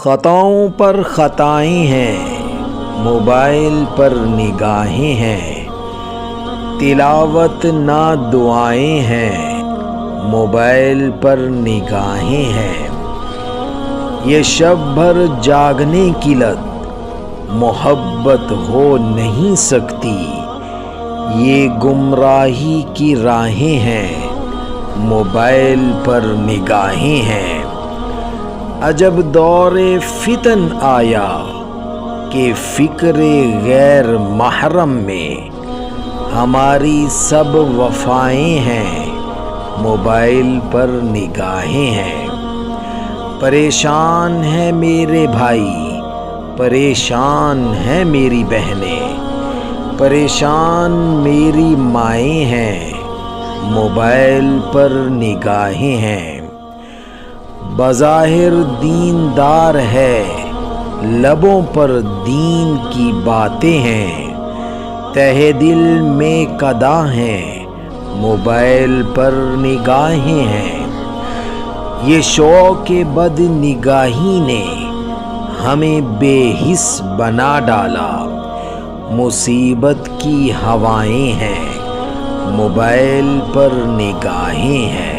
خطاؤں پر خطائیں ہیں، موبائل پر نگاہیں ہیں، تلاوت نہ دعائیں ہیں، موبائل پر نگاہیں ہیں۔ یہ شب بھر جاگنے کی لت محبت ہو نہیں سکتی، یہ گمراہی کی راہیں ہیں، موبائل پر نگاہیں ہیں۔ عجب دور فتن آیا کہ فکر غیر محرم میں ہماری سب وفائیں ہیں، موبائل پر نگاہیں ہیں۔ پریشان ہیں میرے بھائی، پریشان ہیں میری بہنیں، پریشان میری مائیں ہیں، موبائل پر نگاہیں ہیں۔ بظاہر دیندار ہے، لبوں پر دین کی باتیں ہیں، تہ دل میں قدا ہیں، موبائل پر نگاہیں ہیں۔ یہ شوق بد نگاہی نے ہمیں بے حس بنا ڈالا، مصیبت کی ہوائیں ہیں، موبائل پر نگاہیں ہیں۔